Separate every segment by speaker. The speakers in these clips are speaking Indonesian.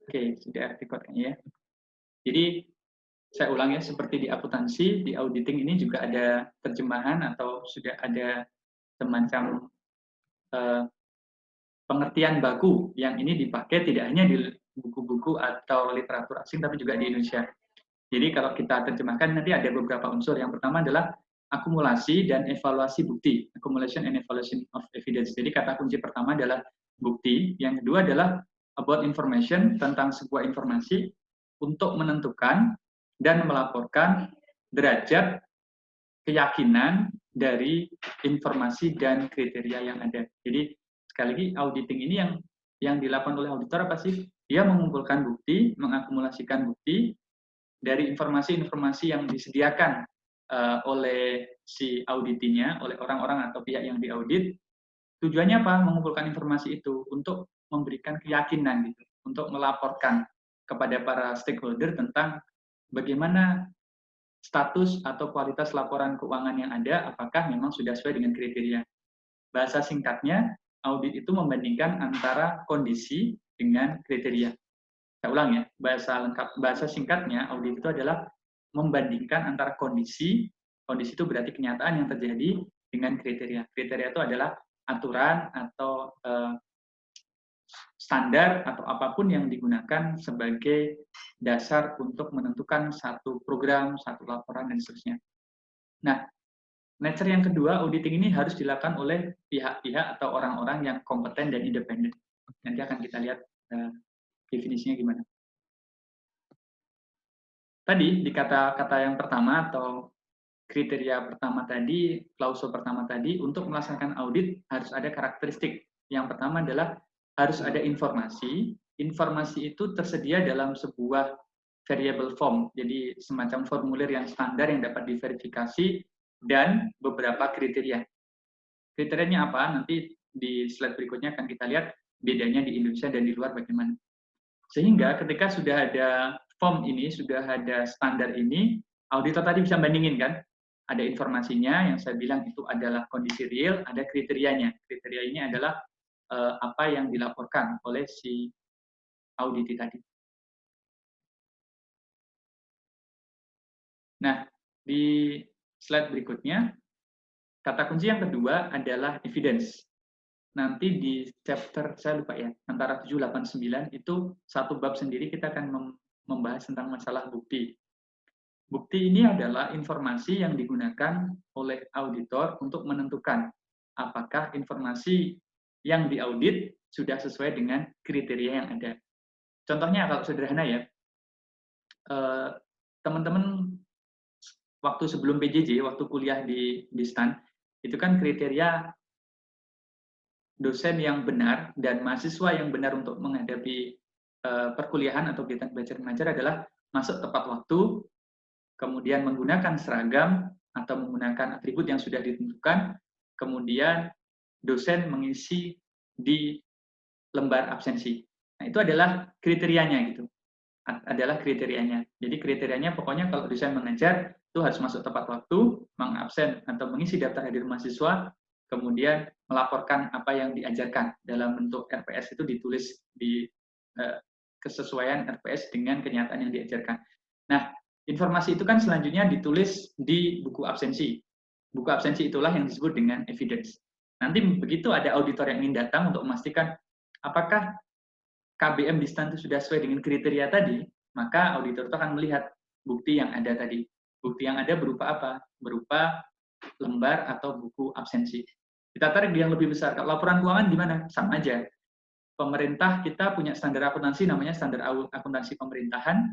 Speaker 1: Oke, sudah record kayaknya ya. Jadi saya ulang ya, seperti di akuntansi, di auditing ini juga ada terjemahan atau sudah ada semacam eh, pengertian baku yang ini dipakai tidak hanya di buku-buku atau literatur asing, tapi juga di Indonesia. Jadi kalau kita terjemahkan nanti ada beberapa unsur. Yang pertama adalah akumulasi dan evaluasi bukti, accumulation and evaluation of evidence. Jadi kata kunci pertama adalah bukti, yang kedua adalah about information, tentang sebuah informasi untuk menentukan dan melaporkan derajat keyakinan dari informasi dan kriteria yang ada. Jadi sekali lagi auditing ini yang dilakukan oleh auditor apa sih? Dia mengumpulkan bukti, mengakumulasikan bukti dari informasi-informasi yang disediakan oleh si auditinya, oleh orang-orang atau pihak yang diaudit. Tujuannya apa? Mengumpulkan informasi itu untuk memberikan keyakinan gitu, untuk melaporkan kepada para stakeholder tentang bagaimana status atau kualitas laporan keuangan yang ada, apakah memang sudah sesuai dengan kriteria. Bahasa singkatnya, audit itu membandingkan antara kondisi dengan kriteria. Saya ulang ya, bahasa singkatnya audit itu adalah membandingkan antara kondisi itu berarti kenyataan yang terjadi dengan kriteria. Kriteria itu adalah aturan atau standar atau apapun yang digunakan sebagai dasar untuk menentukan satu program, satu laporan, dan seterusnya. Nah, nature yang kedua, auditing ini harus dilakukan oleh pihak-pihak atau orang-orang yang kompeten dan independen. Nanti akan kita lihat definisinya gimana. Tadi di kata-kata yang pertama atau kriteria pertama tadi, klausul pertama tadi, untuk melaksanakan audit harus ada karakteristik. Yang pertama adalah harus ada informasi. Informasi itu tersedia dalam sebuah variable form, jadi semacam formulir yang standar yang dapat diverifikasi, dan beberapa kriteria. Kriterianya apa? Nanti di slide berikutnya akan kita lihat bedanya di Indonesia dan di luar bagaimana. Sehingga ketika sudah ada form ini, sudah ada standar ini, auditor tadi bisa bandingin kan? Ada informasinya yang saya bilang itu adalah kondisi real, ada kriterianya. Kriteria ini adalah apa yang dilaporkan oleh si audit tadi. Nah, di slide berikutnya, kata kunci yang kedua adalah evidence. Nanti di chapter, saya lupa ya, antara 7, 8, 9, itu satu bab sendiri kita akan membahas tentang masalah bukti. Bukti ini adalah informasi yang digunakan oleh auditor untuk menentukan apakah informasi yang diaudit sudah sesuai dengan kriteria yang ada. Contohnya kalau sederhana ya, teman-teman waktu sebelum PJJ, waktu kuliah di STAN, itu kan kriteria dosen yang benar dan mahasiswa yang benar untuk menghadapi perkuliahan atau kegiatan belajar mengajar adalah masuk tepat waktu, kemudian menggunakan seragam atau menggunakan atribut yang sudah ditentukan, kemudian dosen mengisi di lembar absensi. Nah, itu adalah kriterianya gitu. Adalah kriterianya. Jadi kriterianya pokoknya kalau dosen mengajar itu harus masuk tepat waktu, mengabsen atau mengisi daftar hadir mahasiswa, kemudian melaporkan apa yang diajarkan dalam bentuk RPS itu ditulis di kesesuaian RPS dengan kenyataan yang diajarkan. Nah, informasi itu kan selanjutnya ditulis di buku absensi. Buku absensi itulah yang disebut dengan evidence. Nanti begitu ada auditor yang ingin datang untuk memastikan apakah KBM di STAN itu sudah sesuai dengan kriteria tadi, maka auditor itu akan melihat bukti yang ada tadi. Bukti yang ada berupa apa? Berupa lembar atau buku absensi. Kita tarik yang lebih besar. Kalau laporan keuangan gimana? Sama aja. Pemerintah kita punya standar akuntansi namanya standar akuntansi pemerintahan.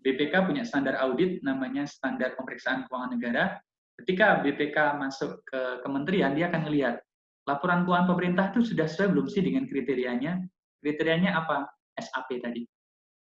Speaker 1: BPK punya standar audit namanya standar pemeriksaan keuangan negara. Ketika BPK masuk ke kementerian, dia akan melihat laporan keuangan pemerintah itu sudah sesuai belum sih dengan kriterianya. Kriterianya apa? SAP tadi.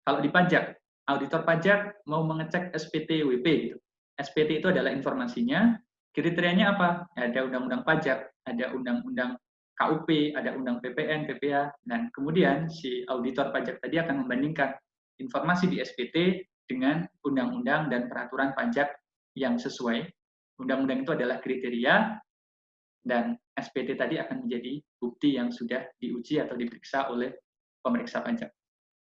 Speaker 1: Kalau di pajak, auditor pajak mau mengecek SPT WP gitu. SPT itu adalah informasinya. Kriterianya apa? Ada undang-undang pajak, ada undang-undang KUP, ada undang PPN, PPA, dan kemudian si auditor pajak tadi akan membandingkan informasi di SPT dengan undang-undang dan peraturan pajak yang sesuai. Undang-undang itu adalah kriteria, dan SPT tadi akan menjadi bukti yang sudah diuji atau diperiksa oleh pemeriksa pajak.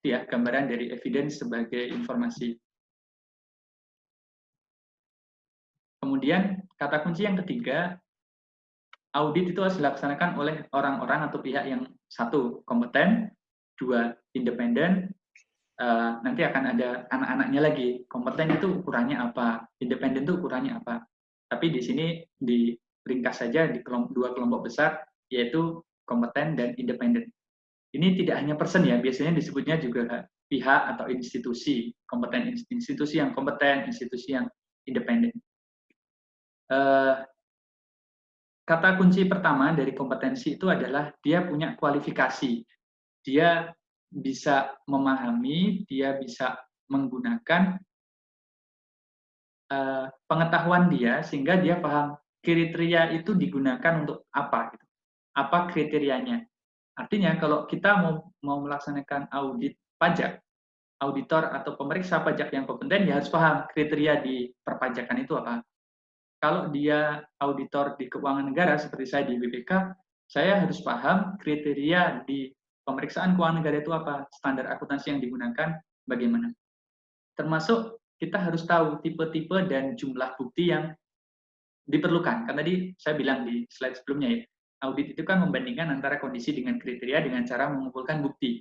Speaker 1: ya, gambaran dari evidence sebagai informasi. Kemudian kata kunci yang ketiga, audit itu harus dilaksanakan oleh orang-orang atau pihak yang satu kompeten, dua independen, nanti akan ada anak-anaknya lagi. Kompeten itu ukurannya apa, independen itu ukurannya apa. Tapi di sini diringkas saja di dua kelompok besar, yaitu kompeten dan independen. Ini tidak hanya person ya, biasanya disebutnya juga pihak atau institusi, kompeten, institusi yang kompeten, institusi yang independen. Kata kunci pertama dari kompetensi itu adalah dia punya kualifikasi. Dia bisa memahami, dia bisa menggunakan pengetahuan dia sehingga dia paham kriteria itu digunakan untuk apa, gitu. Apa kriterianya. Artinya kalau kita mau melaksanakan audit pajak, auditor atau pemeriksa pajak yang kompeten, dia harus paham kriteria di perpajakan itu apa. Kalau dia auditor di keuangan negara seperti saya di BPK, saya harus paham kriteria di pemeriksaan keuangan negara itu apa, standar akuntansi yang digunakan bagaimana. Termasuk kita harus tahu tipe-tipe dan jumlah bukti yang diperlukan. Kan tadi saya bilang di slide sebelumnya ya, audit itu kan membandingkan antara kondisi dengan kriteria dengan cara mengumpulkan bukti.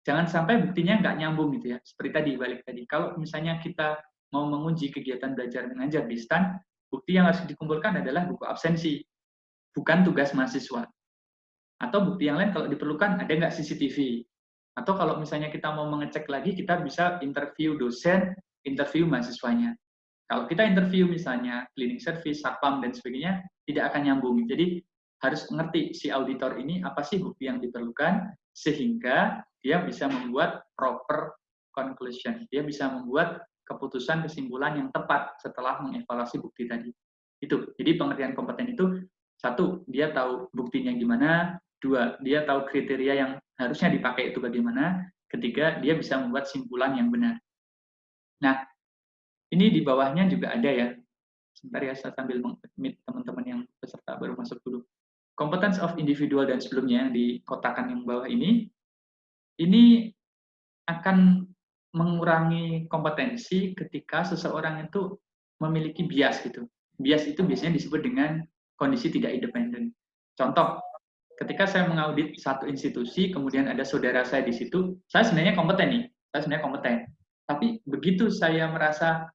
Speaker 1: Jangan sampai buktinya nggak nyambung gitu ya. Seperti tadi, balik tadi. Kalau misalnya kita mau menguji kegiatan belajar mengajar di STAN, bukti yang harus dikumpulkan adalah buku absensi, bukan tugas mahasiswa. Atau bukti yang lain kalau diperlukan, ada nggak CCTV. Atau kalau misalnya kita mau mengecek lagi, kita bisa interview dosen, interview mahasiswanya. Kalau kita interview misalnya cleaning service, satpam, dan sebagainya, tidak akan nyambung. Jadi harus mengerti si auditor ini apa sih bukti yang diperlukan, sehingga dia bisa membuat proper conclusion. Dia bisa membuat keputusan kesimpulan yang tepat setelah mengevaluasi bukti tadi. Itu. Jadi pengertian kompeten itu, satu, dia tahu buktinya gimana, dua, dia tahu kriteria yang harusnya dipakai itu bagaimana, ketiga, dia bisa membuat simpulan yang benar. Nah, ini di bawahnya juga ada ya. Sebentar ya, saya sambil meng-admit teman-teman yang peserta baru masuk dulu. Competence of individual dan sebelumnya yang dikotakan yang bawah ini akan mengurangi kompetensi ketika seseorang itu memiliki bias gitu. Bias itu biasanya disebut dengan kondisi tidak independen. Contoh, ketika saya mengaudit satu institusi, kemudian ada saudara saya di situ, saya sebenarnya kompeten nih, saya sebenarnya kompeten. Tapi begitu saya merasa,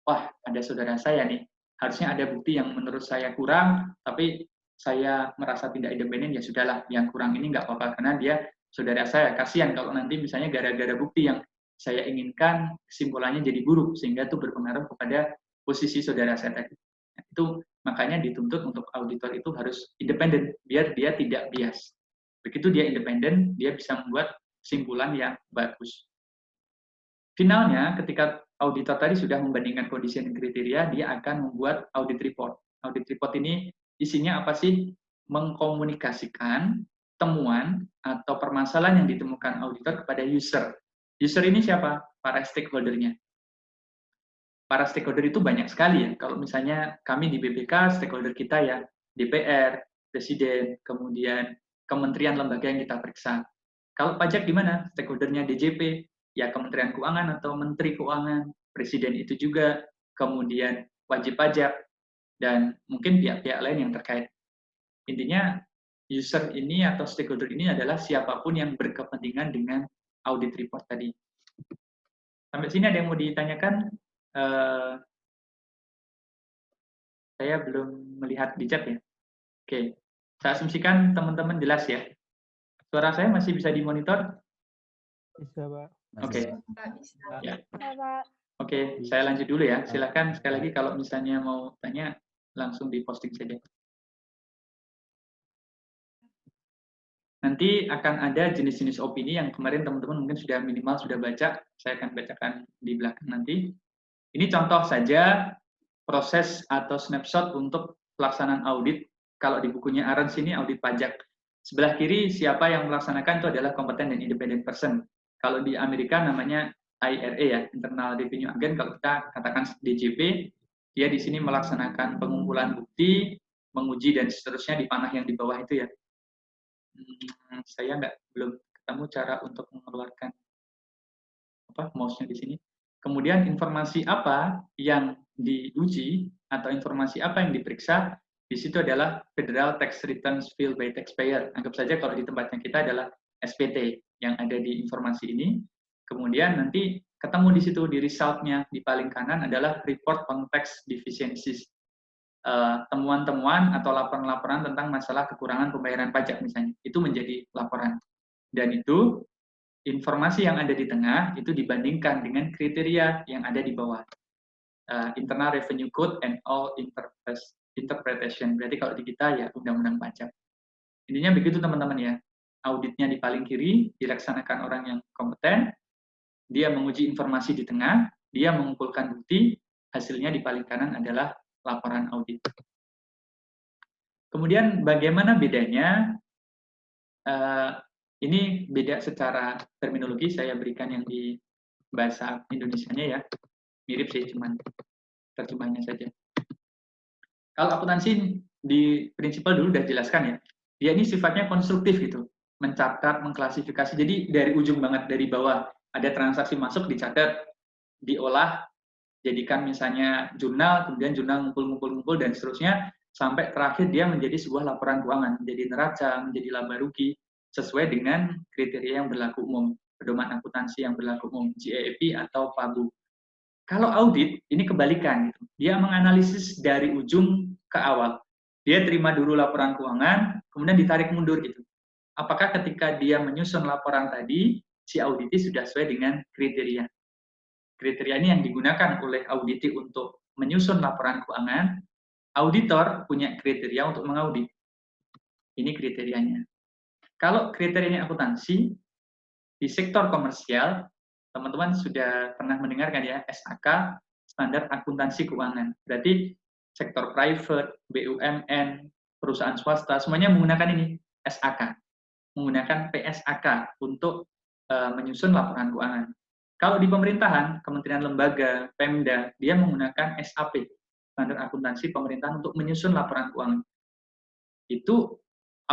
Speaker 1: wah ada saudara saya nih, harusnya ada bukti yang menurut saya kurang, tapi saya merasa tidak independen, ya sudahlah, yang kurang ini nggak apa-apa, karena dia saudara saya, kasihan kalau nanti misalnya gara-gara bukti yang saya inginkan, kesimpulannya jadi buruk, sehingga itu berpengaruh kepada posisi saudara saya tadi. Nah, itu makanya dituntut untuk auditor itu harus independen, biar dia tidak bias. Begitu dia independen, dia bisa membuat kesimpulan yang bagus. Finalnya, ketika auditor tadi sudah membandingkan kondisi dan kriteria, dia akan membuat audit report. Audit report ini isinya apa sih? Mengkomunikasikan temuan atau permasalahan yang ditemukan auditor kepada user. User ini siapa? Para stakeholder-nya. Para stakeholder itu banyak sekali ya. Kalau misalnya kami di BPK, stakeholder kita ya DPR, Presiden, kemudian kementerian lembaga yang kita periksa. Kalau pajak di mana? Stakeholdernya DJP, ya Kementerian Keuangan atau Menteri Keuangan, Presiden itu juga, kemudian wajib pajak, dan mungkin pihak-pihak lain yang terkait. Intinya, user ini atau stakeholder ini adalah siapapun yang berkepentingan dengan audit report tadi. Sampai sini ada yang mau ditanyakan? Saya belum melihat di chat ya. Oke, saya asumsikan teman-teman jelas ya. Suara saya masih bisa dimonitor?
Speaker 2: Bisa, Pak.
Speaker 1: Oke. Ya.
Speaker 3: Pak.
Speaker 1: Oke, saya lanjut dulu ya. Silakan sekali lagi kalau misalnya mau tanya langsung diposting saja. Nanti akan ada jenis-jenis opini yang kemarin teman-teman mungkin sudah minimal sudah baca. Saya akan bacakan di belakang nanti. Ini contoh saja proses atau snapshot untuk pelaksanaan audit. Kalau di bukunya Arens ini audit pajak. Sebelah kiri siapa yang melaksanakan itu adalah kompeten dan independent person. Kalau di Amerika namanya IRA ya, Internal Revenue Agent. Kalau kita katakan DJP, dia di sini melaksanakan pengumpulan bukti, menguji dan seterusnya di panah yang di bawah itu ya. Saya belum ketemu cara untuk mengeluarkan mouse-nya di sini. Kemudian informasi apa yang diuji atau informasi apa yang diperiksa, di situ adalah Federal Tax Returns Filed by Taxpayer. Anggap saja kalau di tempatnya kita adalah SPT yang ada di informasi ini. Kemudian nanti ketemu di situ di result-nya di paling kanan adalah Report on Tax Deficiencies. Temuan-temuan atau laporan-laporan tentang masalah kekurangan pembayaran pajak misalnya. Itu menjadi laporan. Dan itu informasi yang ada di tengah itu dibandingkan dengan kriteria yang ada di bawah. Internal Revenue Code and all interpretation. Berarti kalau di kita ya undang-undang pajak. Intinya begitu teman-teman ya. Auditnya di paling kiri dilaksanakan orang yang kompeten, dia menguji informasi di tengah, dia mengumpulkan bukti, hasilnya di paling kanan adalah laporan audit. Kemudian bagaimana bedanya? Ini beda secara terminologi, saya berikan yang di bahasa Indonesianya ya. Mirip sih, cuman terjemahnya saja. Kalau akuntansi di prinsipal dulu udah jelaskan ya. Dia ini sifatnya konstruktif gitu. Mencatat, mengklasifikasi. Jadi dari ujung banget, dari bawah. Ada transaksi masuk, dicatat, diolah, jadikan misalnya jurnal, kemudian jurnal ngumpul-ngumpul dan seterusnya, sampai terakhir dia menjadi sebuah laporan keuangan, menjadi neraca, menjadi laba rugi, sesuai dengan kriteria yang berlaku umum, pedoman akuntansi yang berlaku umum, GAAP atau PABU. Kalau audit, ini kebalikan. Gitu. Dia menganalisis dari ujung ke awal. Dia terima dulu laporan keuangan, kemudian ditarik mundur gitu. Apakah ketika dia menyusun laporan tadi, si auditi sudah sesuai dengan kriteria. Kriteria ini yang digunakan oleh auditi untuk menyusun laporan keuangan. Auditor punya kriteria untuk mengaudit. Ini kriterianya. Kalau kriterianya akuntansi, di sektor komersial, teman-teman sudah pernah mendengarkan ya, SAK, Standar Akuntansi Keuangan. Berarti sektor private, BUMN, perusahaan swasta, semuanya menggunakan ini, SAK. Menggunakan PSAK untuk menyusun laporan keuangan. Kalau di pemerintahan, kementerian lembaga, Pemda, dia menggunakan SAP, Standar Akuntansi Pemerintahan untuk menyusun laporan keuangan. Itu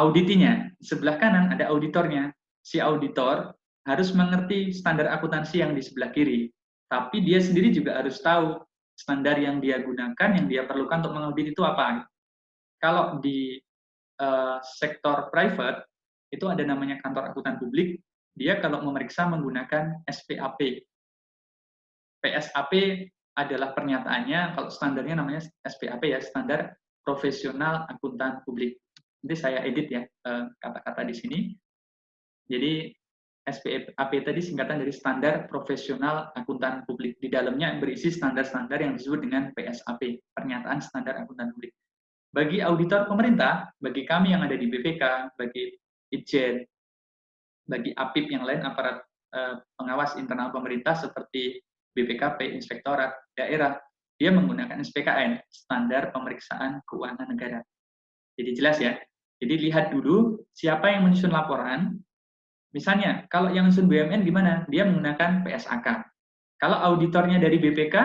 Speaker 1: auditinya. Di sebelah kanan ada auditornya. Si auditor harus mengerti standar akuntansi yang di sebelah kiri. Tapi dia sendiri juga harus tahu standar yang dia gunakan, yang dia perlukan untuk mengaudit itu apa. Kalau di sektor private, itu ada namanya kantor akuntan publik, dia kalau memeriksa menggunakan SPAP. PSAP adalah pernyataannya, kalau standarnya namanya SPAP ya, Standar Profesional Akuntan Publik. Nanti saya edit ya kata-kata di sini. Jadi SPAP tadi singkatan dari Standar Profesional Akuntan Publik. Di dalamnya berisi standar-standar yang disebut dengan PSAP, Pernyataan Standar Akuntan Publik. Bagi auditor pemerintah, bagi kami yang ada di BPK, bagi Itjen, bagi APIP yang lain, aparat pengawas internal pemerintah seperti BPKP, Inspektorat Daerah, dia menggunakan SPKN, Standar Pemeriksaan Keuangan Negara. Jadi jelas ya. Jadi lihat dulu siapa yang menyusun laporan. Misalnya, kalau yang menyusun BUMN gimana? Dia menggunakan PSAK. Kalau auditornya dari BPK,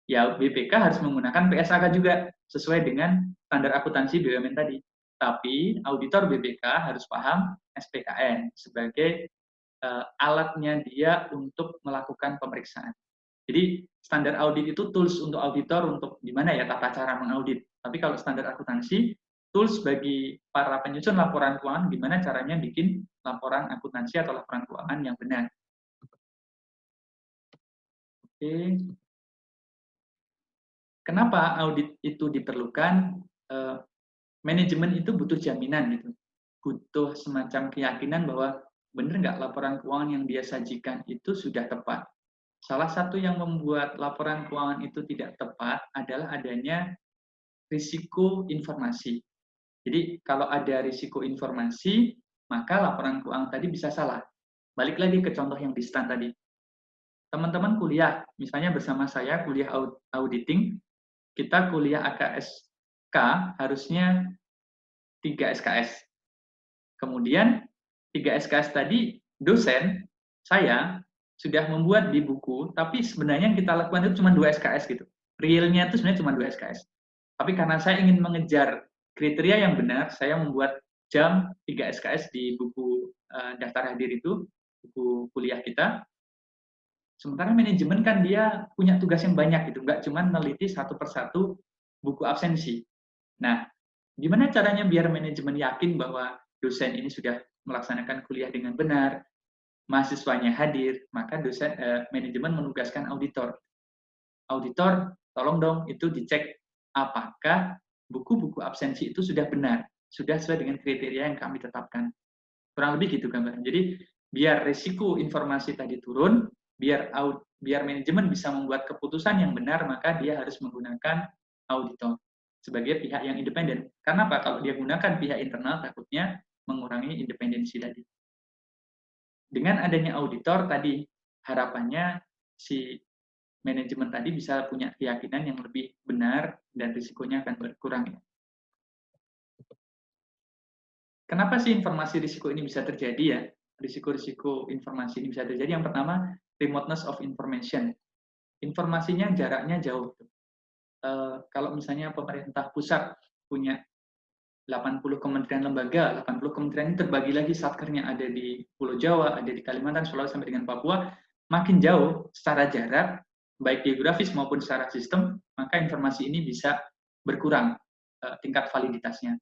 Speaker 1: ya BPK harus menggunakan PSAK juga, sesuai dengan standar akuntansi BUMN tadi. Tapi auditor BPK harus paham SPKN sebagai alatnya dia untuk melakukan pemeriksaan. Jadi standar audit itu tools untuk auditor untuk gimana ya tata cara mengaudit. Tapi kalau standar akuntansi, tools bagi para penyusun laporan keuangan gimana caranya bikin laporan akuntansi atau laporan keuangan yang benar. Oke. Kenapa audit itu diperlukan? Manajemen itu butuh jaminan gitu. Butuh semacam keyakinan bahwa benar nggak laporan keuangan yang dia sajikan itu sudah tepat. Salah satu yang membuat laporan keuangan itu tidak tepat adalah adanya risiko informasi. Jadi kalau ada risiko informasi, maka laporan keuangan tadi bisa salah. Balik lagi ke contoh yang di stand tadi. Teman-teman kuliah, misalnya bersama saya kuliah auditing, kita kuliah AKSK harusnya 3 SKS. Kemudian 3 SKS tadi dosen saya sudah membuat di buku, tapi sebenarnya yang kita lakukan itu cuma 2 SKS gitu. Realnya itu sebenarnya cuma 2 SKS. Tapi karena saya ingin mengejar kriteria yang benar, saya membuat jam 3 SKS di buku daftar hadir itu, buku kuliah kita. Sementara manajemen kan dia punya tugas yang banyak gitu, nggak cuma meneliti satu persatu buku absensi. Nah, gimana caranya biar manajemen yakin bahwa dosen ini sudah melaksanakan kuliah dengan benar, mahasiswanya hadir, maka manajemen menugaskan auditor. Auditor, tolong dong itu dicek apakah buku-buku absensi itu sudah benar, sudah sesuai dengan kriteria yang kami tetapkan. Kurang lebih gitu gambarnya. Jadi biar risiko informasi tadi turun, biar manajemen bisa membuat keputusan yang benar, maka dia harus menggunakan auditor sebagai pihak yang independen. Karena apa? Kalau dia gunakan pihak internal, takutnya mengurangi independensi tadi. Dengan adanya auditor tadi, harapannya si manajemen tadi bisa punya keyakinan yang lebih benar dan risikonya akan berkurang. Kenapa sih informasi risiko ini bisa terjadi ya? Risiko-risiko informasi ini bisa terjadi. Yang pertama, remoteness of information. Informasinya jaraknya jauh. Kalau misalnya pemerintah pusat punya 80 kementerian lembaga, 80 kementerian ini terbagi lagi satkernya ada di Pulau Jawa, ada di Kalimantan, Sulawesi sampai dengan Papua, makin jauh secara jarak, baik geografis maupun secara sistem, maka informasi ini bisa berkurang tingkat validitasnya.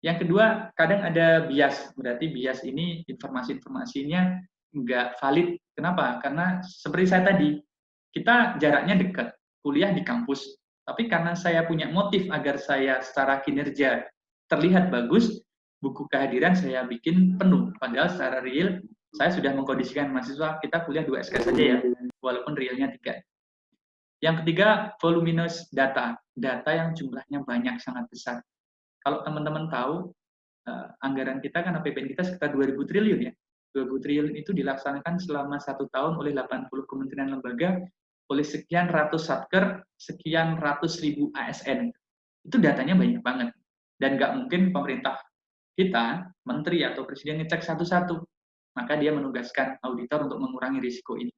Speaker 1: Yang kedua, kadang ada bias, berarti bias ini informasi-informasinya nggak valid. Kenapa? Karena seperti saya tadi, kita jaraknya dekat, kuliah di kampus, tapi karena saya punya motif agar saya secara kinerja terlihat bagus, buku kehadiran saya bikin penuh. Padahal secara real, saya sudah mengkondisikan mahasiswa, kita kuliah 2 SKS saja ya, walaupun realnya 3. Yang ketiga, voluminous data. Data yang jumlahnya banyak, sangat besar. Kalau teman-teman tahu, anggaran kita kan APBN kita sekitar 2.000 triliun ya. 2.000 triliun itu dilaksanakan selama 1 tahun oleh 80 kementerian lembaga, oleh sekian ratus satker, sekian ratus ribu ASN. Itu datanya banyak banget. Dan nggak mungkin pemerintah kita, menteri atau presiden ngecek satu-satu. Maka dia menugaskan auditor untuk mengurangi risiko ini.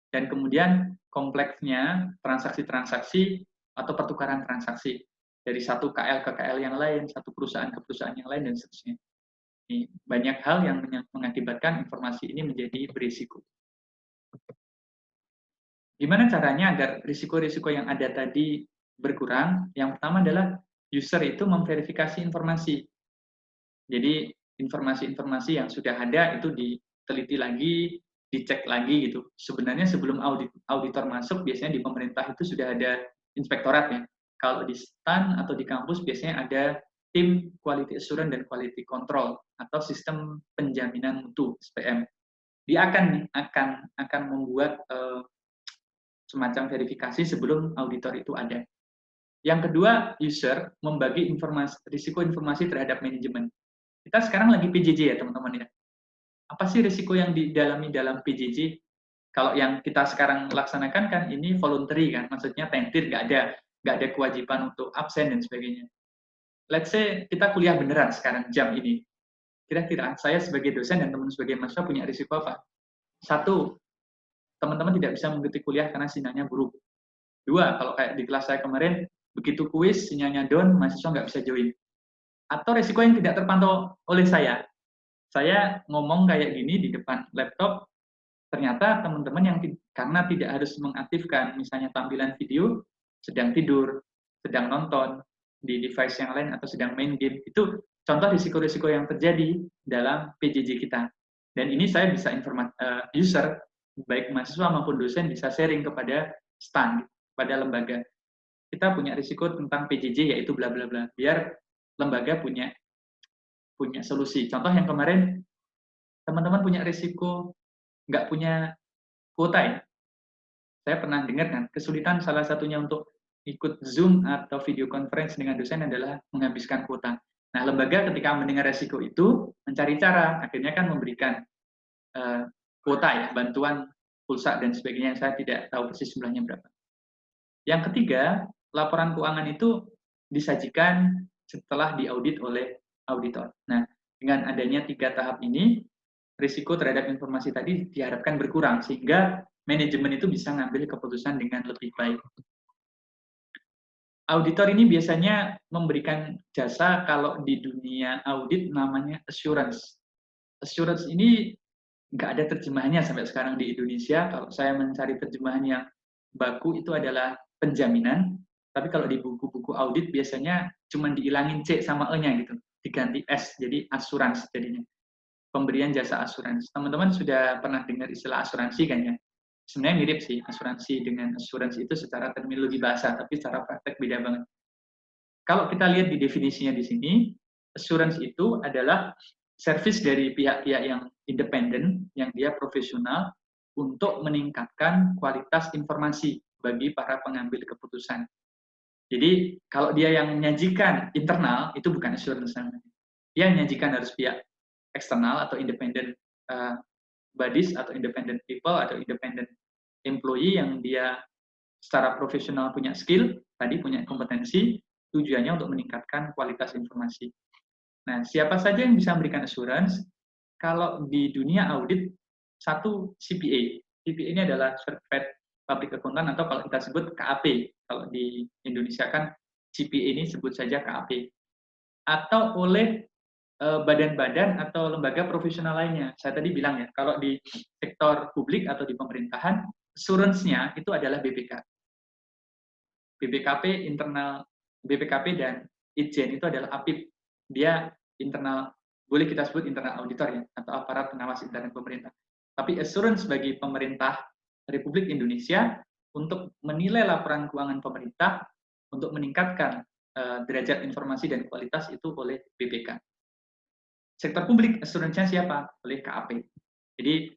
Speaker 1: Dan kemudian kompleksnya transaksi-transaksi atau pertukaran transaksi dari satu KL ke KL yang lain, satu perusahaan ke perusahaan yang lain, dan seterusnya. Ini banyak hal yang mengakibatkan informasi ini menjadi berisiko. Gimana caranya agar risiko-risiko yang ada tadi berkurang? Yang pertama adalah user itu memverifikasi informasi. Jadi informasi-informasi yang sudah ada itu diteliti lagi, dicek lagi gitu. Sebenarnya sebelum auditor masuk, biasanya di pemerintah itu sudah ada inspektorat ya. Kalau di STAN atau di kampus biasanya ada tim quality assurance dan quality control atau sistem penjaminan mutu (SPM). Dia akan membuat semacam verifikasi sebelum auditor itu ada. Yang kedua, user membagi risiko informasi terhadap manajemen. Kita sekarang lagi PJJ ya teman-teman ya. Apa sih risiko yang didalami dalam PJJ? Kalau yang kita sekarang laksanakan kan ini voluntary kan, maksudnya tentir, nggak ada kewajiban untuk absen dan sebagainya. Let's say kita kuliah beneran sekarang jam ini. Kira-kira saya sebagai dosen dan teman sebagai mahasiswa punya risiko apa? 1, teman-teman tidak bisa mengikuti kuliah karena sinyalnya buruk. 2, kalau kayak di kelas saya kemarin, begitu kuis sinyalnya down, mahasiswa nggak bisa join. Atau risiko yang tidak terpantau oleh saya. Saya ngomong kayak gini di depan laptop, ternyata teman-teman yang karena tidak harus mengaktifkan misalnya tampilan video, sedang tidur, sedang nonton di device yang lain atau sedang main game, itu contoh risiko-risiko yang terjadi dalam PJJ kita. Dan ini saya bisa user, baik mahasiswa maupun dosen bisa sharing kepada STAN, pada lembaga. Kita punya risiko tentang PJJ yaitu bla bla bla, biar lembaga punya solusi. Contoh yang kemarin, teman-teman punya risiko nggak punya kuota ya. Saya pernah dengar kan, kesulitan salah satunya untuk ikut Zoom atau video conference dengan dosen adalah menghabiskan kuota. Nah, lembaga ketika mendengar risiko itu, mencari cara, akhirnya kan memberikan kuota ya, bantuan pulsa dan sebagainya, saya tidak tahu persis jumlahnya berapa. Yang ketiga, laporan keuangan itu disajikan setelah diaudit oleh auditor. Nah, dengan adanya 3 tahap ini, risiko terhadap informasi tadi diharapkan berkurang, sehingga manajemen itu bisa ngambil keputusan dengan lebih baik. Auditor ini biasanya memberikan jasa kalau di dunia audit namanya assurance. Assurance ini nggak ada terjemahannya sampai sekarang di Indonesia. Kalau saya mencari terjemahan yang baku itu adalah penjaminan, tapi kalau di buku-buku audit biasanya cuma dihilangin C sama E-nya gitu, diganti S, jadi asuransi jadinya. Pemberian jasa asuransi. Teman-teman sudah pernah dengar istilah asuransi kan ya? Sebenarnya mirip sih, asuransi dengan asuransi itu secara terminologi bahasa, tapi secara praktek beda banget. Kalau kita lihat di definisinya di sini, assurance itu adalah service dari pihak-pihak yang independen, yang dia profesional, untuk meningkatkan kualitas informasi bagi para pengambil keputusan. Jadi, kalau dia yang menyajikan internal, itu bukan assurance namanya. Dia menyajikan harus pihak eksternal atau independent bodies, atau independent people, atau independent employee yang dia secara profesional punya skill, tadi punya kompetensi, tujuannya untuk meningkatkan kualitas informasi. Nah, siapa saja yang bisa memberikan assurance? Kalau di dunia audit, satu CPA. CPA ini adalah Certified Public Accountant atau kalau kita sebut KAP. Kalau di Indonesia kan CPA ini sebut saja KAP. Atau oleh badan-badan atau lembaga profesional lainnya. Saya tadi bilang ya, kalau di sektor publik atau di pemerintahan, assurance-nya itu adalah BPK. BPKP internal, BPKP dan Itjen itu adalah APIP. Dia internal, boleh kita sebut internal auditor ya, atau aparat pengawas internal pemerintah. Tapi assurance bagi pemerintah Republik Indonesia untuk menilai laporan keuangan pemerintah untuk meningkatkan derajat informasi dan kualitas itu oleh BPK. Sektor publik assurance-nya siapa? Oleh KAP. Jadi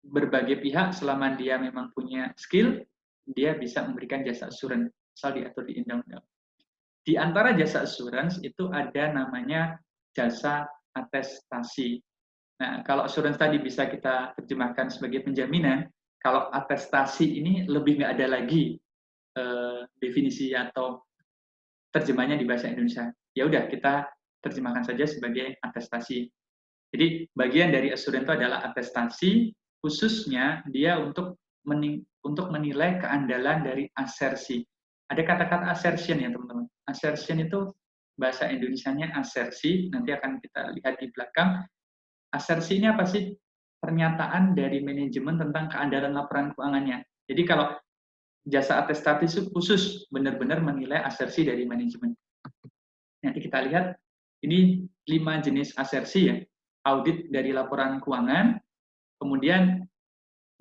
Speaker 1: berbagai pihak selama dia memang punya skill, dia bisa memberikan jasa assurance, asal diatur di undang-undang. Di antara jasa assurance itu ada namanya jasa atestasi. Nah, kalau assurance tadi bisa kita terjemahkan sebagai penjaminan, kalau atestasi ini lebih nggak ada lagi definisi atau terjemahnya di bahasa Indonesia. Ya udah, kita terjemahkan saja sebagai atestasi. Jadi bagian dari assurance itu adalah atestasi, khususnya dia untuk menilai keandalan dari asersi. Ada kata-kata assertion ya teman-teman. Assertion itu bahasa Indonesianya asersi, nanti akan kita lihat di belakang. Asersi ini apa sih? Pernyataan dari manajemen tentang keandalan laporan keuangannya. Jadi kalau jasa atestasi itu khusus benar-benar menilai asersi dari manajemen. Nanti kita lihat, ini 5 jenis asersi ya. Audit dari laporan keuangan, kemudian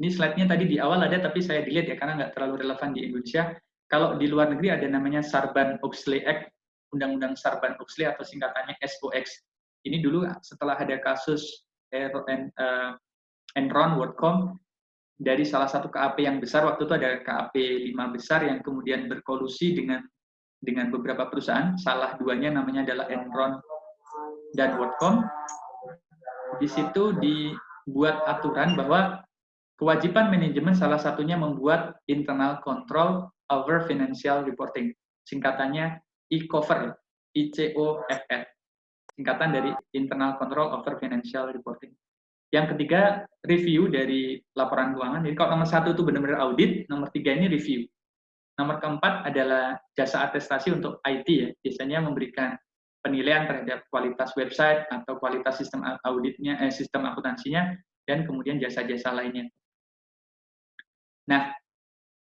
Speaker 1: ini slide-nya tadi di awal ada, tapi saya delete ya, karena nggak terlalu relevan di Indonesia. Kalau di luar negeri ada namanya Sarbanes-Oxley Act, Undang-Undang Sarbanes-Oxley atau singkatannya SOX. Ini dulu setelah ada kasus Enron, WorldCom, dari salah satu KAP yang besar, waktu itu ada KAP 5 besar yang kemudian berkolusi dengan beberapa perusahaan, salah duanya namanya adalah Enron dan WorldCom. Di situ dibuat aturan bahwa kewajiban manajemen salah satunya membuat internal control over financial reporting. Singkatannya ICOFR, ICOFR. Singkatan dari internal control over financial reporting. Yang ketiga, review dari laporan keuangan. Jadi kalau nomor 1 itu benar-benar audit, nomor 3 ini review. Nomor keempat adalah jasa atestasi untuk IT ya. Biasanya memberikan penilaian terhadap kualitas website atau kualitas sistem auditnya, sistem akuntansinya, dan kemudian jasa-jasa lainnya. Nah,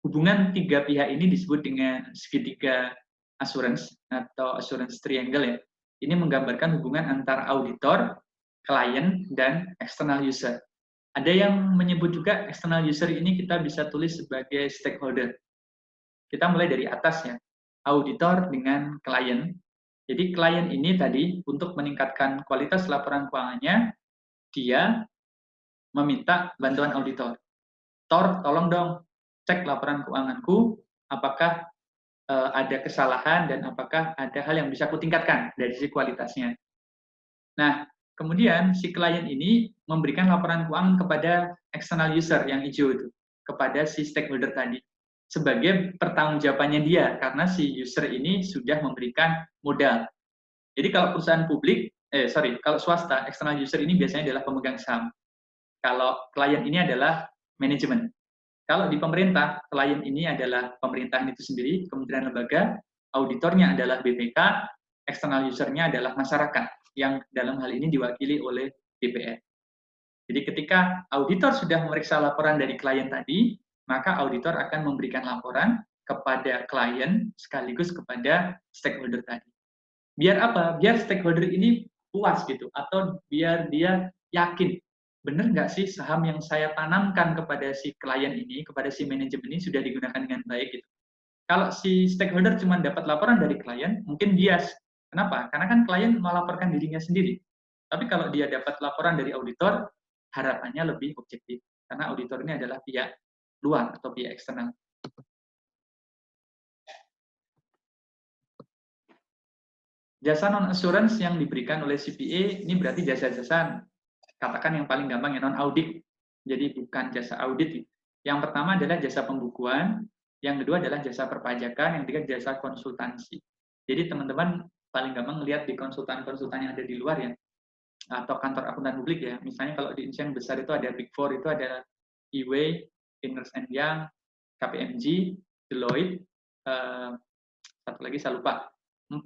Speaker 1: hubungan tiga pihak ini disebut dengan segitiga assurance atau assurance triangle ya. Ini menggambarkan hubungan antara auditor, klien, dan external user. Ada yang menyebut juga external user ini kita bisa tulis sebagai stakeholder. Kita mulai dari atas ya, auditor dengan klien. Jadi klien ini tadi untuk meningkatkan kualitas laporan keuangannya, dia meminta bantuan auditor. Tolong dong cek laporan keuanganku, apakah ada kesalahan dan apakah ada hal yang bisa kutingkatkan dari sisi kualitasnya. Nah, kemudian si klien ini memberikan laporan keuangan kepada external user yang hijau itu, kepada si stakeholder tadi, sebagai pertanggungjawabannya dia, karena si user ini sudah memberikan modal. Jadi kalau perusahaan publik, kalau swasta, external user ini biasanya adalah pemegang saham. Kalau klien ini adalah manajemen. Kalau di pemerintah, klien ini adalah pemerintahan itu sendiri, kementerian lembaga, auditornya adalah BPK, external user-nya adalah masyarakat, yang dalam hal ini diwakili oleh DPR. Jadi ketika auditor sudah memeriksa laporan dari klien tadi, maka auditor akan memberikan laporan kepada klien sekaligus kepada stakeholder tadi. Biar apa? Biar stakeholder ini puas gitu, atau biar dia yakin, benar nggak sih saham yang saya tanamkan kepada si klien ini, kepada si manajemen ini sudah digunakan dengan baik gitu. Kalau si stakeholder cuma dapat laporan dari klien, mungkin bias. Kenapa? Karena kan klien melaporkan dirinya sendiri. Tapi kalau dia dapat laporan dari auditor, harapannya lebih objektif. Karena auditor ini adalah pihak luar atau pihak eksternal. Jasa non-assurance yang diberikan oleh CPA, ini berarti jasa-jasa, katakan yang paling gampang ya, non-audit. Jadi bukan jasa audit. Yang pertama adalah jasa pembukuan, yang kedua adalah jasa perpajakan, yang ketiga jasa konsultansi. Jadi teman-teman paling gampang lihat di konsultan-konsultan yang ada di luar ya, atau kantor akuntan publik ya. Misalnya kalau di Indonesia yang besar itu ada Big Four, itu ada EY, Ernst & Young, KPMG, Deloitte, satu lagi saya lupa. 4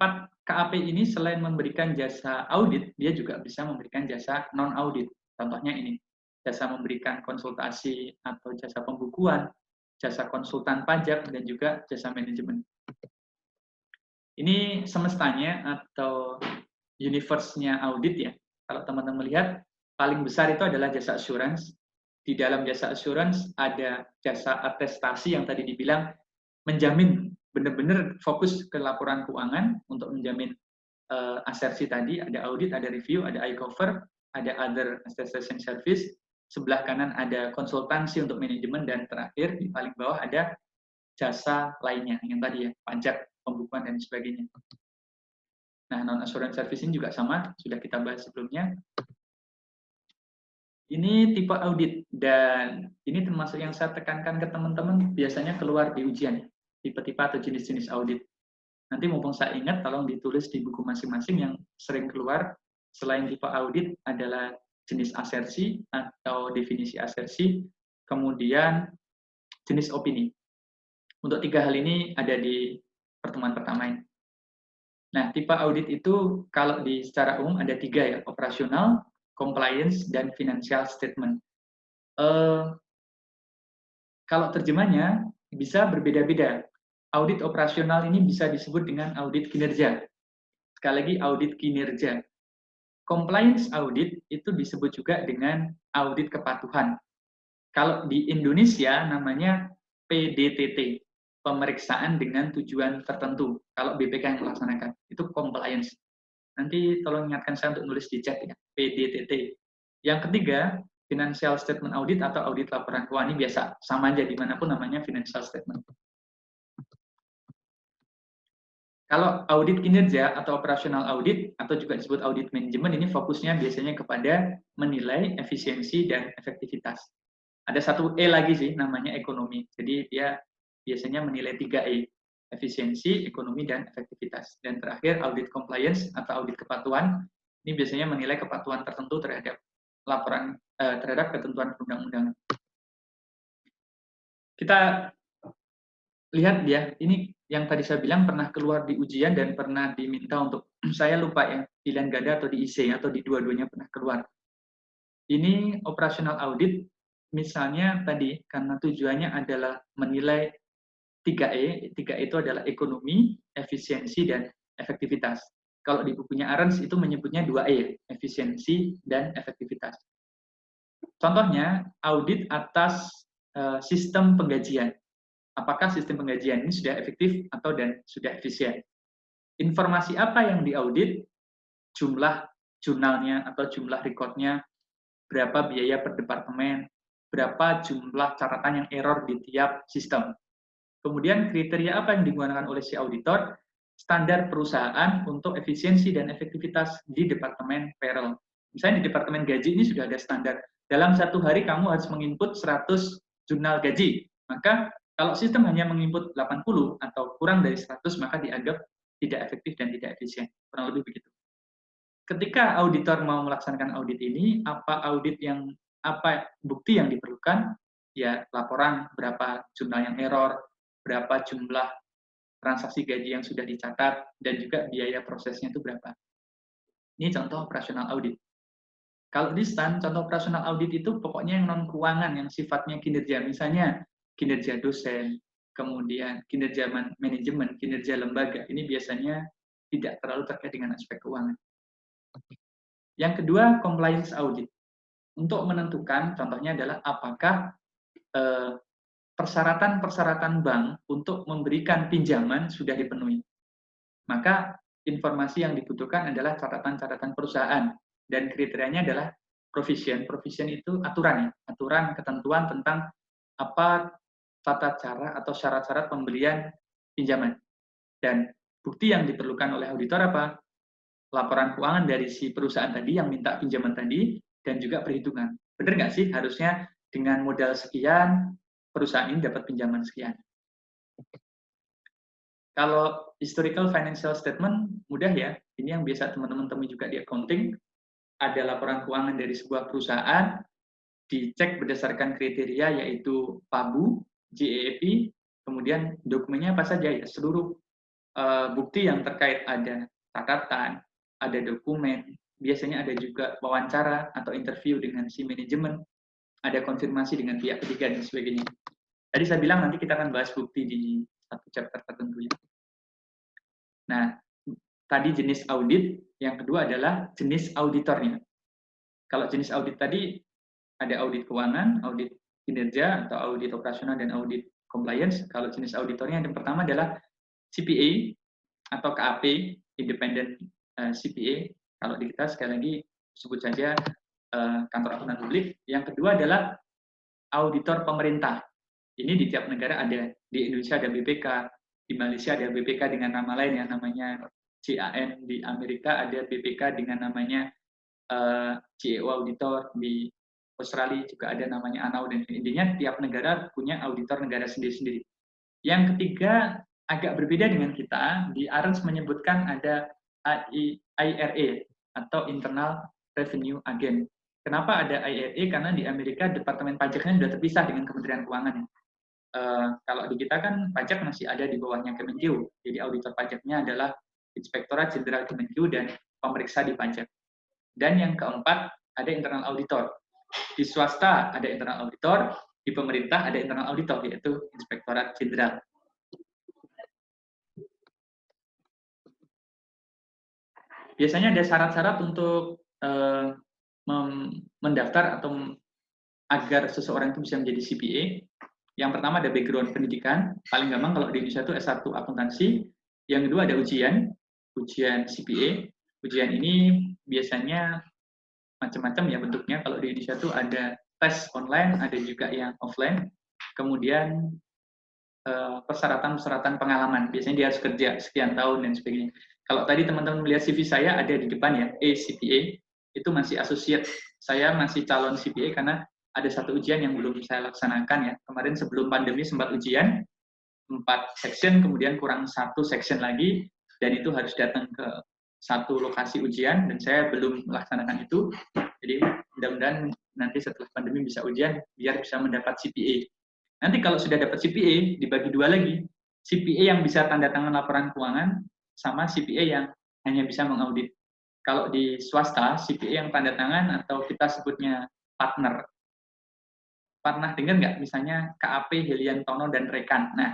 Speaker 1: KAP ini selain memberikan jasa audit, dia juga bisa memberikan jasa non-audit. Contohnya ini, jasa memberikan konsultasi atau jasa pembukuan, jasa konsultan pajak, dan juga jasa manajemen. Ini semestanya atau universe-nya audit ya. Kalau teman-teman melihat, paling besar itu adalah jasa assurance. Di dalam jasa assurance ada jasa atestasi yang tadi dibilang menjamin benar-benar fokus ke laporan keuangan untuk menjamin asersi tadi, ada audit, ada review, ada iCover, ada other attestation service, sebelah kanan ada konsultansi untuk manajemen, dan terakhir di paling bawah ada jasa lainnya, yang tadi ya, pajak, pembukuan, dan sebagainya. Nah, non-assurance service ini juga sama, sudah kita bahas sebelumnya. Ini tipe audit, dan ini termasuk yang saya tekankan ke teman-teman, biasanya keluar di ujian, tipe-tipe atau jenis-jenis audit. Nanti mumpung saya ingat, tolong ditulis di buku masing-masing yang sering keluar, selain tipe audit adalah jenis asersi atau definisi asersi, kemudian jenis opini. Untuk 3 hal ini ada di pertemuan pertama ini. Nah, tipe audit itu kalau di secara umum ada 3 ya, operasional, compliance, dan financial statement. Kalau terjemahnya bisa berbeda-beda. Audit operasional ini bisa disebut dengan audit kinerja. Sekali lagi, audit kinerja. Compliance audit itu disebut juga dengan audit kepatuhan. Kalau di Indonesia namanya PDTT, pemeriksaan dengan tujuan tertentu. Kalau BPK yang melaksanakan, itu compliance. Nanti tolong ingatkan saya untuk nulis di chat ya, PDTT. Yang ketiga, financial statement audit atau audit laporan keuangan, ini biasa, sama aja dimanapun namanya financial statement. Kalau audit kinerja atau operasional audit atau juga disebut audit manajemen, ini fokusnya biasanya kepada menilai efisiensi dan efektivitas. Ada satu E lagi sih, namanya ekonomi. Jadi dia biasanya menilai 3E, efisiensi, ekonomi, dan efektivitas. Dan terakhir audit compliance atau audit kepatuhan, ini biasanya menilai kepatuhan tertentu terhadap laporan terhadap ketentuan perundang-undangan. Kita lihat ya, ini yang tadi saya bilang pernah keluar di ujian dan pernah diminta untuk, saya lupa ya, pilihan ganda atau di IC, atau di dua-duanya pernah keluar. Ini operational audit, misalnya tadi, karena tujuannya adalah menilai 3E, 3E itu adalah ekonomi, efisiensi, dan efektivitas. Kalau di bukunya Arens itu menyebutnya 2E, efisiensi dan efektivitas. Contohnya, audit atas sistem penggajian. Apakah sistem penggajian ini sudah efektif atau dan sudah efisien? Informasi apa yang diaudit? Jumlah jurnalnya atau jumlah rekodnya, berapa biaya per departemen, berapa jumlah catatan yang error di tiap sistem. Kemudian kriteria apa yang digunakan oleh si auditor? Standar perusahaan untuk efisiensi dan efektivitas di departemen payroll. Misalnya di departemen gaji ini sudah ada standar. Dalam 1 hari kamu harus menginput 100 jurnal gaji. Maka kalau sistem hanya menginput 80 atau kurang dari 100, maka dianggap tidak efektif dan tidak efisien. Kurang lebih begitu. Ketika auditor mau melaksanakan audit ini, apa bukti yang diperlukan? Ya, laporan berapa jumlah yang error, berapa jumlah transaksi gaji yang sudah dicatat, dan juga biaya prosesnya itu berapa. Ini contoh operasional audit. Kalau di STAN, contoh operasional audit itu pokoknya yang non-keuangan, yang sifatnya kinerja. Misalnya kinerja dosen, kemudian kinerja manajemen, kinerja lembaga. Ini biasanya tidak terlalu terkait dengan aspek keuangan. Yang kedua, compliance audit. Untuk menentukan, contohnya adalah apakah persyaratan-persyaratan bank untuk memberikan pinjaman sudah dipenuhi. Maka informasi yang dibutuhkan adalah catatan-catatan perusahaan, dan kriterianya adalah provision. Provision itu aturan, ya, aturan ketentuan tentang apa tata cara atau syarat-syarat pemberian pinjaman. Dan bukti yang diperlukan oleh auditor apa? Laporan keuangan dari si perusahaan tadi yang minta pinjaman tadi, dan juga perhitungan. Benar nggak sih harusnya dengan modal sekian, perusahaan ini dapat pinjaman sekian. Kalau historical financial statement, mudah ya. Ini yang biasa teman-teman temui juga di accounting. Ada laporan keuangan dari sebuah perusahaan, dicek berdasarkan kriteria yaitu PABU, GAAP, kemudian dokumennya apa saja ya, seluruh bukti yang terkait, ada catatan, ada dokumen, biasanya ada juga wawancara atau interview dengan si manajemen, ada konfirmasi dengan pihak ketiga, dan sebagainya. Tadi saya bilang nanti kita akan bahas bukti di satu chapter tertentu ya. Nah, tadi jenis audit, yang kedua adalah jenis auditornya. Kalau jenis audit tadi ada audit keuangan, audit kinerja, atau audit operasional, dan audit compliance. Kalau jenis auditornya yang pertama adalah CPA atau KAP, Independent CPA. Kalau di kita sekali lagi sebut saja kantor akuntan publik. Yang kedua adalah auditor pemerintah. Ini di tiap negara ada. Di Indonesia ada BPK, di Malaysia ada BPK dengan nama lain yang namanya CAN, di Amerika ada BPK dengan namanya CEO Auditor, di Australia juga ada namanya ANAU, dan intinya tiap negara punya auditor negara sendiri-sendiri. Yang ketiga, agak berbeda dengan kita, di ARENS menyebutkan ada IRA atau Internal Revenue Agent. Kenapa ada IRA? Karena di Amerika Departemen Pajaknya sudah terpisah dengan Kementerian Keuangan. Kalau di kita kan pajak masih ada di bawahnya Kemenkeu, jadi auditor pajaknya adalah Inspektorat Jenderal Kemenkeu dan pemeriksa di pajak. Dan yang keempat, ada internal auditor. Di swasta ada internal auditor, di pemerintah ada internal auditor, yaitu Inspektorat Jenderal. Biasanya ada syarat-syarat untuk mendaftar atau agar seseorang itu bisa menjadi CPA. Yang pertama ada background pendidikan, paling gampang kalau di Indonesia itu S1 akuntansi. Yang kedua ada ujian CPA. Ujian ini biasanya macam-macam ya bentuknya. Kalau di Indonesia itu ada tes online, ada juga yang offline. Kemudian persyaratan pengalaman. Biasanya dia harus kerja sekian tahun dan sebagainya. Kalau tadi teman-teman melihat CV saya ada di depan ya, CPA, itu masih associate. Saya masih calon CPA karena ada satu ujian yang belum saya laksanakan ya. Kemarin sebelum pandemi sempat ujian, 4 section, kemudian kurang 1 section lagi, dan itu harus datang ke satu lokasi ujian, dan saya belum melaksanakan itu. Jadi mudah-mudahan nanti setelah pandemi bisa ujian, biar bisa mendapat CPA. Nanti kalau sudah dapat CPA, dibagi dua lagi. CPA yang bisa tanda tangan laporan keuangan, sama CPA yang hanya bisa mengaudit. Kalau di swasta, CPA yang tanda tangan atau kita sebutnya partner. Pernah dengar nggak misalnya KAP Heliantono dan rekan? Nah,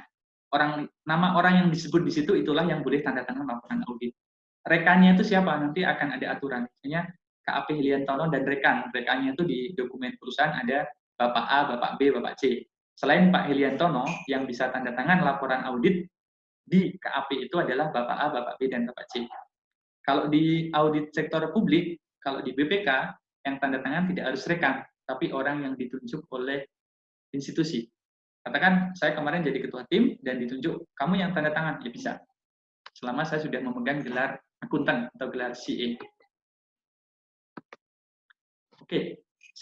Speaker 1: nama orang yang disebut di situ itulah yang boleh tanda tangan laporan audit. Rekannya itu siapa? Nanti akan ada aturan. Misalnya KAP Heliantono dan rekan. Rekannya itu di dokumen perusahaan ada Bapak A, Bapak B, Bapak C. Selain Pak Heliantono, yang bisa tanda tangan laporan audit di KAP itu adalah Bapak A, Bapak B, dan Bapak C. Kalau di audit sektor publik, kalau di BPK, yang tanda tangan tidak harus rekan, tapi orang yang ditunjuk oleh institusi. Katakan saya kemarin jadi ketua tim dan ditunjuk, kamu yang tanda tangan, ya bisa. Selama saya sudah memegang gelar akuntan atau gelar CA. Oke,